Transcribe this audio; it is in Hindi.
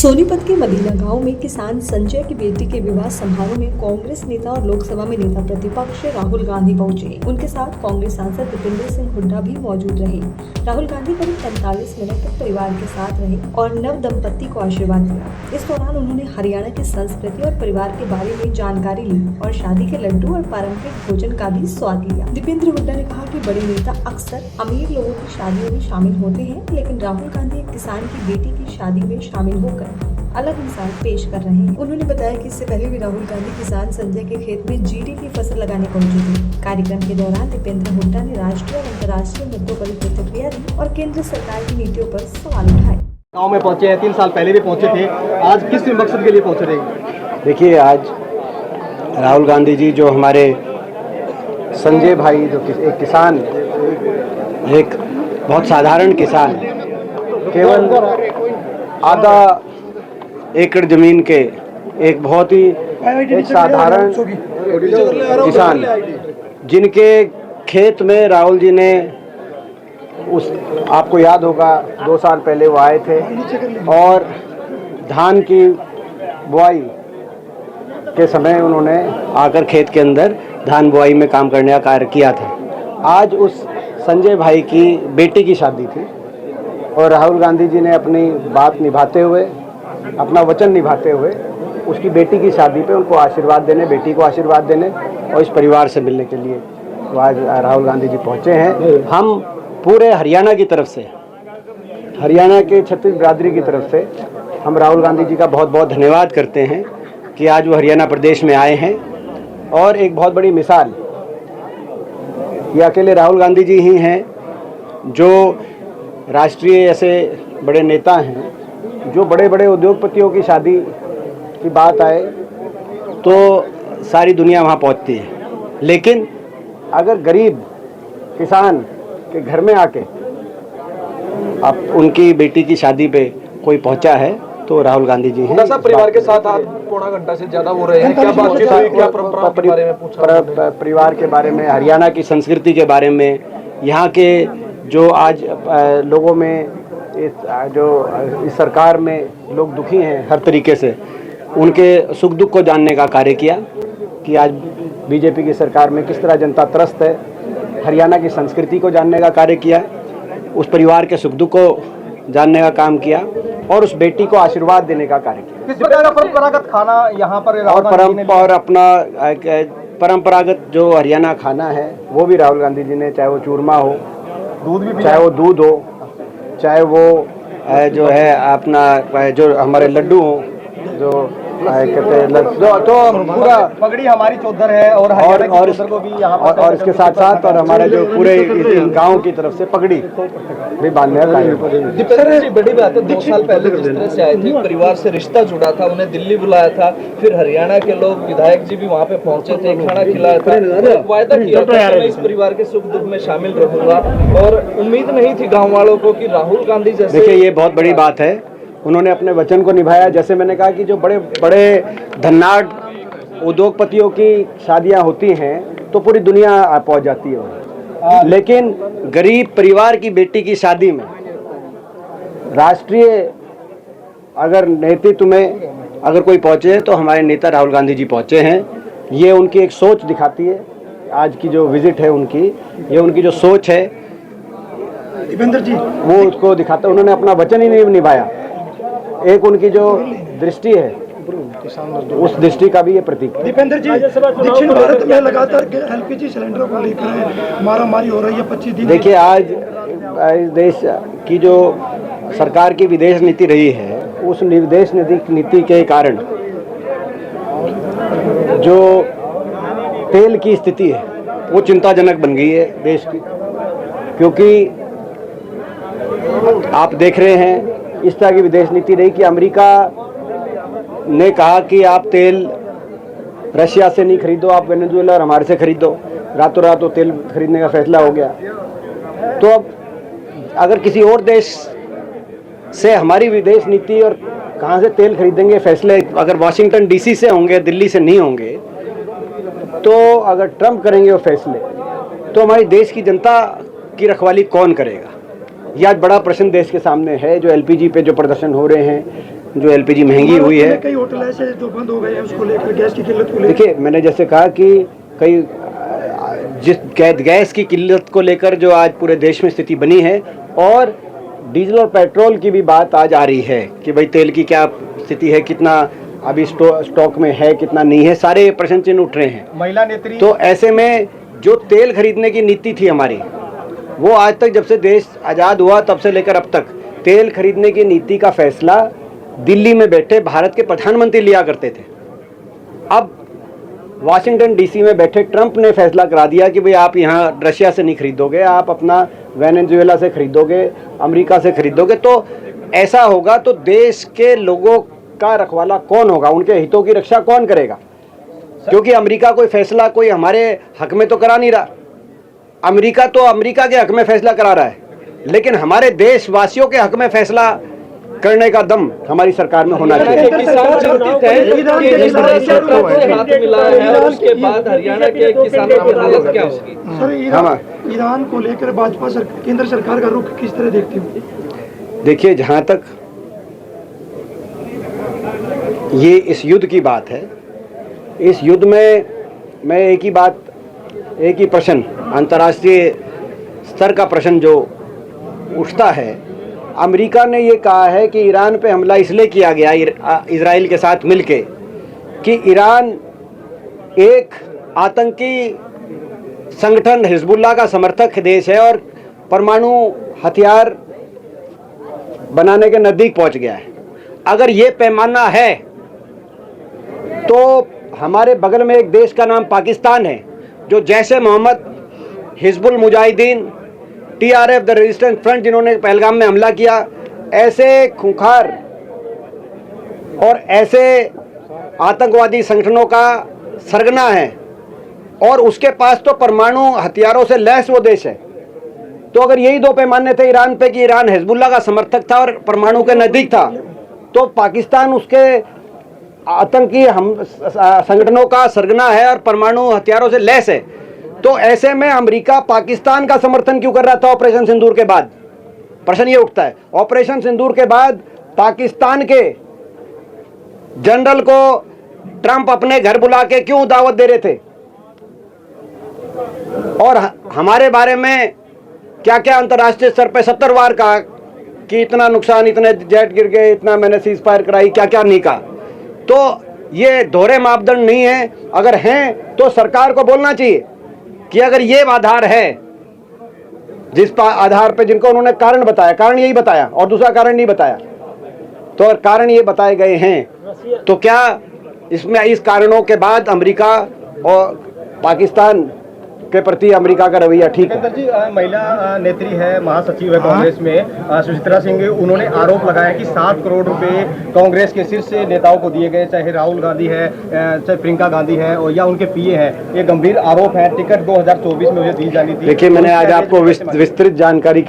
सोनीपत के मदीना गांव में किसान संजय की बेटी के विवाह समारोह में कांग्रेस नेता और लोकसभा में नेता प्रतिपक्ष राहुल गांधी पहुंचे। उनके साथ कांग्रेस सांसद दीपेंद्र सिंह हुड्डा भी मौजूद रहे। राहुल गांधी करीब 45 मिनट तक परिवार के साथ रहे और नव दंपत्ति को आशीर्वाद दिया। इस दौरान उन्होंने हरियाणा की संस्कृति और परिवार के बारे में जानकारी ली और शादी के लड्डू और पारंपरिक भोजन का भी स्वाद लिया। दीपेंद्र हुड्डा ने कहा कि बड़े नेता अक्सर अमीर लोगों की शादियों में शामिल होते हैं, लेकिन राहुल गांधी एक किसान की बेटी की शादी में शामिल होकर अलग मिसाल पेश कर रहे हैं। उन्होंने बताया कि इससे पहले भी राहुल गांधी किसान संजय के खेत में जीरी की फसल लगाने पहुंचे थे। कार्यक्रम के दौरान दीपेंद्र हुड्डा ने राष्ट्रीय और अंतर्राष्ट्रीय मुद्दों पर प्रतिक्रिया दी और केंद्र सरकार की नीतियों पर सवाल उठाए। गाँव में पहुंचे हैं, 3 साल पहले भी पहुंचे थे, आज किस मकसद के लिए पहुंच रहे हैं? देखिए, आज राहुल गांधी जी जो हमारे संजय भाई जो एक किसान, एक बहुत साधारण किसान, केवल आधा एकड़ जमीन के एक बहुत ही एक साधारण किसान, जिनके खेत में राहुल जी ने आपको याद होगा 2 साल पहले वो आए थे और धान की बुआई के समय उन्होंने आकर खेत के अंदर धान बुआई में काम करने का कार्य किया था। आज उस संजय भाई की बेटी की शादी थी और राहुल गांधी जी ने अपनी बात निभाते हुए, अपना वचन निभाते हुए उसकी बेटी की शादी पे उनको आशीर्वाद देने, बेटी को आशीर्वाद देने और इस परिवार से मिलने के लिए तो आज राहुल गांधी जी पहुँचे हैं। हम पूरे हरियाणा की तरफ से, हरियाणा के छत्तीस बिरादरी की तरफ से हम राहुल गांधी जी का बहुत बहुत धन्यवाद करते हैं कि आज वो हरियाणा प्रदेश में आए हैं। और एक बहुत बड़ी मिसाल ये अकेले राहुल गांधी जी ही हैं जो राष्ट्रीय ऐसे बड़े नेता हैं, जो बड़े बड़े उद्योगपतियों की शादी की बात आए तो सारी दुनिया वहाँ पहुँचती है, लेकिन अगर गरीब किसान के घर में आके अब उनकी बेटी की शादी पे कोई पहुंचा है तो राहुल गांधी जी हैं। परिवार के साथ आप पौना घंटा से ज्यादा हो रहे हैं, क्या बातचीत हुई, क्या परंपरा के बारे में पूछा? परिवार के बारे में, हरियाणा की संस्कृति के बारे में, यहाँ के जो आज लोगों में इस सरकार में लोग दुखी हैं हर तरीके से, उनके सुख दुख को जानने का कार्य किया कि आज बीजेपी की सरकार में किस तरह जनता त्रस्त है। हरियाणा की संस्कृति को जानने का कार्य किया, उस परिवार के सुख दुख को जानने का काम किया और उस बेटी को आशीर्वाद देने का कार्य किया। किस प्रकार का परंपरागत खाना यहाँ पर और अपना परंपरागत जो हरियाणा खाना है वो भी राहुल गांधी जी ने, चाहे वो चूरमा हो, दूध भी, चाहे वो दूध हो, चाहे वो जो है अपना जो हमारे लड्डू हो, जो कहते हैं तो पूरा पगड़ी हमारी चौधर है और को भी यहाँ और इसके साथ साथ और हमारे जो पूरे गांव की तरफ से पगड़ी भी बांधने का कार्य। बड़ी बात है, 2 साल पहले जिस तरह से आए थे, परिवार से रिश्ता जुड़ा था, उन्हें दिल्ली बुलाया था, फिर हरियाणा के लोग विधायक जी भी वहाँ पे पहुंचे थे, खाना खिलाया था, वायदा किया था मैं इस परिवार के सुख दुख में शामिल रहूंगा और उम्मीद नहीं थी गाँव वालों को कि राहुल गांधी जैसे। देखिए, ये बहुत बड़ी बात है, उन्होंने अपने वचन को निभाया। जैसे मैंने कहा कि जो बड़े बड़े धन्नाट उद्योगपतियों की शादियां होती हैं तो पूरी दुनिया पहुंच जाती है, लेकिन गरीब परिवार की बेटी की शादी में राष्ट्रीय अगर नेतृत्व में अगर कोई पहुंचे तो हमारे नेता राहुल गांधी जी पहुंचे हैं। ये उनकी एक सोच दिखाती है। आज की जो विजिट है उनकी, ये उनकी जो सोच है दीपेंद्र जी, वो उसको दिखाता है। उन्होंने अपना वचन ही नहीं निभाया। एक उनकी जो दृष्टि है उस दृष्टि का भी ये प्रतीक है। दीपेंद्र जी, दक्षिण भारत में लगातार एलपीजी सिलेंडरों को लेकर मारामारी हो रही है 25 दिन। देखिए, आज देश की जो सरकार की विदेश नीति रही है, उस विदेश नीति के कारण जो तेल की स्थिति है वो चिंताजनक बन गई है देश की, क्योंकि आप देख रहे हैं इस तरह की विदेश नीति रही कि अमेरिका ने कहा कि आप तेल रशिया से नहीं खरीदो, आप वेनेजुएला और हमारे से खरीदो। रातों रात वो तेल खरीदने का फैसला हो गया। तो अब अगर किसी और देश से हमारी विदेश नीति और कहाँ से तेल खरीदेंगे फैसले अगर वाशिंगटन डीसी से होंगे, दिल्ली से नहीं होंगे, तो अगर ट्रंप करेंगे वो फैसले, तो हमारी देश की जनता की रखवाली कौन करेगा? ये आज बड़ा प्रश्न देश के सामने है। जो एलपीजी पे जो प्रदर्शन हो रहे हैं, जो एलपीजी महंगी हुई है। कई होटल ऐसे जो बंद हो गए हैं उसको लेकर, गैस की किल्लत को लेकर। देखिए, मैंने जैसे कहा कि कई जिस गैस की किल्लत को लेकर जो आज पूरे देश में स्थिति बनी है, और डीजल और पेट्रोल की भी बात आज आ रही है कि भाई तेल की क्या स्थिति है, कितना अभी स्टॉक में है, कितना नहीं है, सारे प्रश्न चिन्ह उठ रहे हैं। महिला नेत्री तो ऐसे में जो तेल खरीदने की नीति थी हमारी, वो आज तक जब से देश आज़ाद हुआ तब से लेकर अब तक तेल खरीदने की नीति का फैसला दिल्ली में बैठे भारत के प्रधानमंत्री लिया करते थे। अब वाशिंगटन डीसी में बैठे ट्रंप ने फैसला करा दिया कि भाई आप यहाँ रशिया से नहीं खरीदोगे, आप अपना वेनेजुएला से खरीदोगे, अमेरिका से खरीदोगे। तो ऐसा होगा तो देश के लोगों का रखवाला कौन होगा, उनके हितों की रक्षा कौन करेगा? क्योंकि अमेरिका कोई फैसला कोई हमारे हक में तो करा नहीं रहा। अमेरिका तो अमेरिका के हक में फैसला करा रहा है, लेकिन हमारे देशवासियों के हक में फैसला करने का दम हमारी सरकार में होना चाहिए। किसान चिंतित हैं कि जिस तरह से ट्रंप से हाथ मिलाया है और उसके बाद हरियाणा के किसानों की हालत क्या होगी? सर, ईरान को लेकर भाजपा केंद्र सरकार का रुख किस तरह देखते हो? देखिए, जहाँ तक ये इस युद्ध की बात है, इस युद्ध में मैं एक ही प्रश्न, अंतर्राष्ट्रीय स्तर का प्रश्न जो उठता है, अमेरिका ने ये कहा है कि ईरान पे हमला इसलिए किया गया इजराइल के साथ मिलके कि ईरान एक आतंकी संगठन हिजबुल्लाह का समर्थक देश है और परमाणु हथियार बनाने के नज़दीक पहुंच गया है। अगर ये पैमाना है तो हमारे बगल में एक देश का नाम पाकिस्तान है, जो जैसे Mohammad, Hizbul Mujahideen, TRF the Resistance Front जिन्होंने पहलगाम में हमला किया, ऐसे खूंखार और ऐसे आतंकवादी संगठनों का सरगना है, और उसके पास तो परमाणु हथियारों से लैस वो देश है। तो अगर यही दो पैमाने थे ईरान पे कि ईरान हिजबुल्लाह का समर्थक था और परमाणु के नज़दीक था, तो पाकिस्तान उसके आतंकी संगठनों का सरगना है और परमाणु हथियारों से लैस है। तो ऐसे में अमेरिका पाकिस्तान का समर्थन क्यों कर रहा था ऑपरेशन सिंदूर के बाद? प्रश्न ये उठता है, ऑपरेशन सिंदूर के बाद पाकिस्तान के जनरल को ट्रंप अपने घर बुला के क्यों दावत दे रहे थे, और हमारे बारे में क्या क्या अंतर्राष्ट्रीय स्तर पर 70 बार कहा कि इतना नुकसान, इतने जेट गिर गए, इतना मैंने सीज फायर कराई, क्या क्या नहीं कहा। तो ये दोहरे मापदंड नहीं है। अगर हैं तो सरकार को बोलना चाहिए कि अगर ये आधार है, जिस आधार पे जिनको उन्होंने कारण बताया, कारण यही बताया और दूसरा कारण नहीं बताया, तो अगर कारण ये बताए गए हैं तो क्या इसमें इस कारणों के बाद अमेरिका और पाकिस्तान के प्रति अमेरिका का रवैया ठीक है? जी, महिला नेत्री है, महासचिव है कांग्रेस में, सुचित्रा सिंह, उन्होंने आरोप लगाया कि 7 करोड़ रुपए कांग्रेस के शीर्ष नेताओं को दिए गए, चाहे राहुल गांधी है, चाहे प्रियंका गांधी है, और या उनके पीए हैं। ये गंभीर आरोप है। टिकट 2024 में मुझे दी जानी थी। देखिए, मैंने आज आपको विस्तृत जानकारी